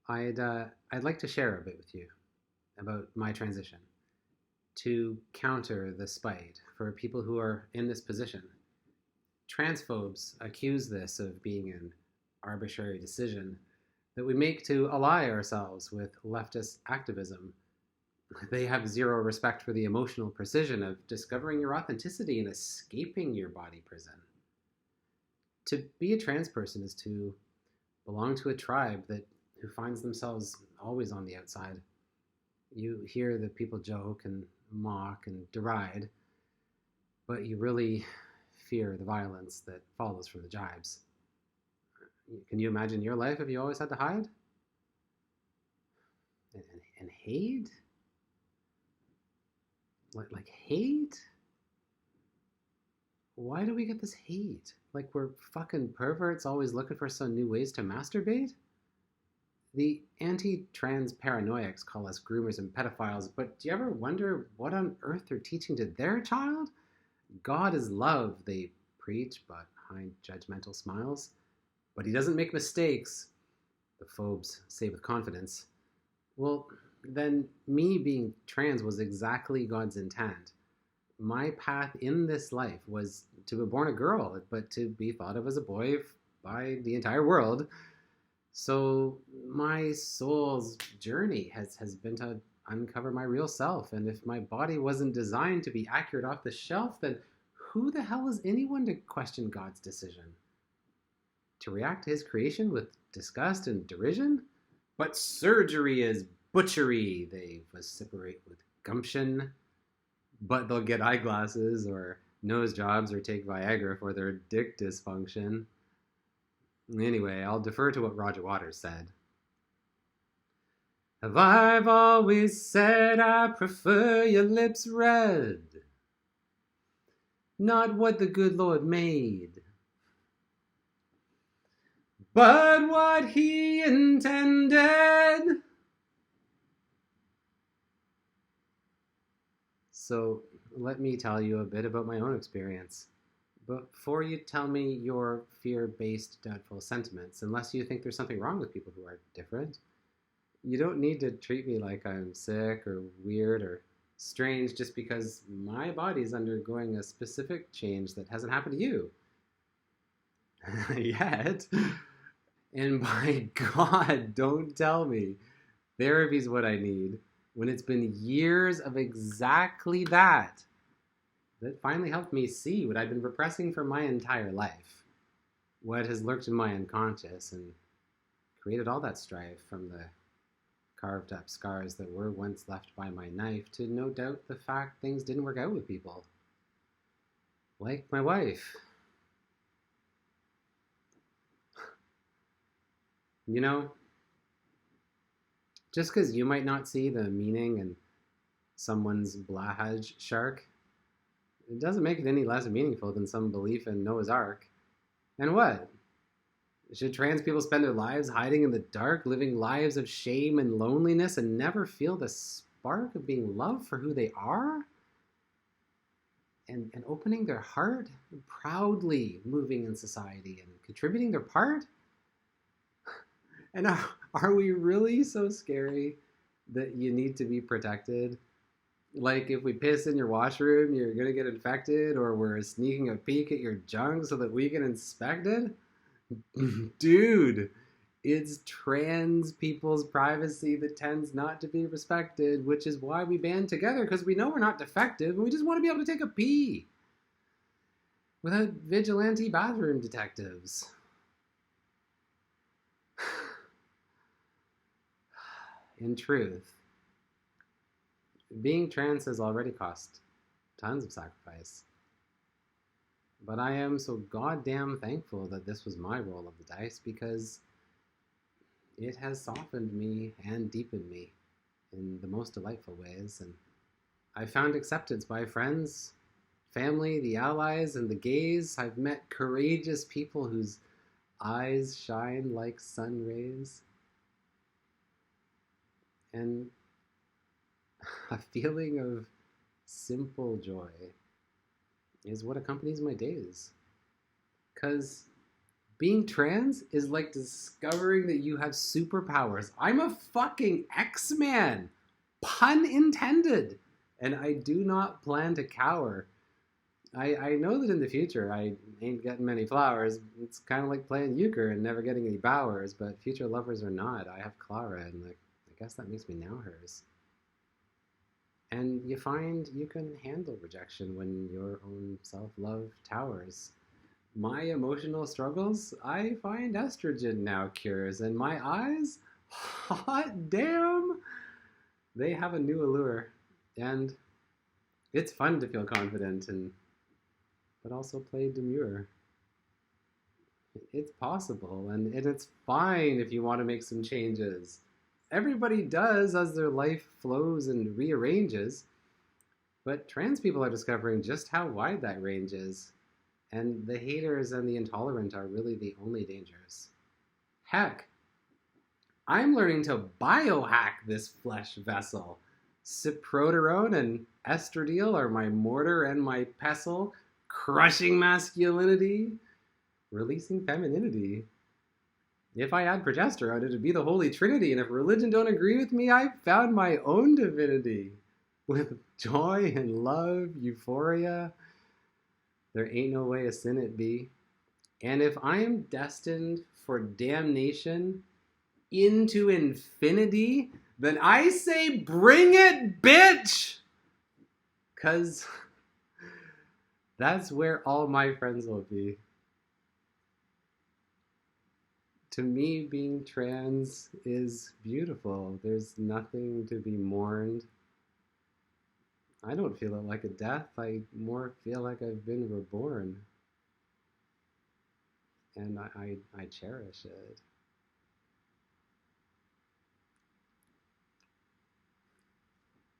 I'd like to share a bit with you about my transition to counter the spite for people who are in this position. Transphobes accuse this of being an arbitrary decision that we make to ally ourselves with leftist activism. They have zero respect for the emotional precision of discovering your authenticity and escaping your body prison. To be a trans person is to belong to a tribe that who finds themselves always on the outside. You hear that people joke and mock and deride, but you really fear the violence that follows from the jibes. Can you imagine your life if you always had to hide? And hate? Like hate? Why do we get this hate? Like we're fucking perverts always looking for some new ways to masturbate? The anti-trans paranoiacs call us groomers and pedophiles, but do you ever wonder what on earth they're teaching to their child? God is love, they preach, but behind judgmental smiles. But he doesn't make mistakes, the phobes say with confidence. Well, then me being trans was exactly God's intent. My path in this life was to be born a girl, but to be thought of as a boy by the entire world. So my soul's journey has been to uncover my real self. And if my body wasn't designed to be accurate off the shelf, then who the hell is anyone to question God's decision? To react to his creation with disgust and derision? But surgery is butchery, they vociferate with gumption. But they'll get eyeglasses or nose jobs or take Viagra for their dick dysfunction. Anyway, I'll defer to what Roger Waters said. Have I've always said I prefer your lips red, not what the good Lord made, but what he intended. So let me tell you a bit about my own experience. Before you tell me your fear-based doubtful sentiments, unless you think there's something wrong with people who are different, you don't need to treat me like I'm sick or weird or strange just because my body's undergoing a specific change that hasn't happened to you. Yet. And by God, don't tell me therapy's what I need when it's been years of exactly that finally helped me see what I've been repressing for my entire life, what has lurked in my unconscious and created all that strife, from the carved up scars that were once left by my knife to no doubt the fact things didn't work out with people. Like my wife. You know, just because you might not see the meaning in someone's blahaj shark, it doesn't make it any less meaningful than some belief in Noah's Ark. And what? Should trans people spend their lives hiding in the dark, living lives of shame and loneliness, and never feel the spark of being loved for who they are? And opening their heart, proudly moving in society and contributing their part? And are we really so scary that you need to be protected? Like if we piss in your washroom, you're going to get infected, or we're sneaking a peek at your junk so that we can inspect it? Dude, it's trans people's privacy that tends not to be respected, which is why we band together, because we know we're not defective and we just want to be able to take a pee without vigilante bathroom detectives. In truth, being trans has already cost tons of sacrifice. But I am so goddamn thankful that this was my roll of the dice, because it has softened me and deepened me in the most delightful ways. And I found acceptance by friends, family, the allies, and the gays. I've met courageous people whose eyes shine like sun rays. And a feeling of simple joy is what accompanies my days. Because Being trans is like discovering that you have superpowers. I'm a fucking X-Man. Pun intended. And I do not plan to cower. I know that in the future I ain't getting many flowers. It's kind of like playing euchre and never getting any bowers, but future lovers or not, I have Clara, and like, I guess that makes me now hers. And you find you can handle rejection when your own self-love towers. My emotional struggles, I find estrogen now cures, and my eyes, hot damn, they have a new allure. And it's fun to feel confident and but also play demure. It's possible, and it's fine if you want to make some changes. Everybody does as their life flows and rearranges, but trans people are discovering just how wide that range is. And the haters and the intolerant are really the only dangers. Heck, I'm learning to biohack this flesh vessel. Cyproterone and estradiol are my mortar and my pestle, crushing masculinity, releasing femininity. If I add progesterone, it'd be the Holy Trinity, and if religion don't agree with me, I've found my own divinity. With joy and love, euphoria, there ain't no way a sin it be. And if I am destined for damnation into infinity, then I say bring it, bitch! 'Cause that's where all my friends will be. To me, being trans is beautiful. There's nothing to be mourned. I don't feel it like a death. I more feel like I've been reborn. And I cherish it.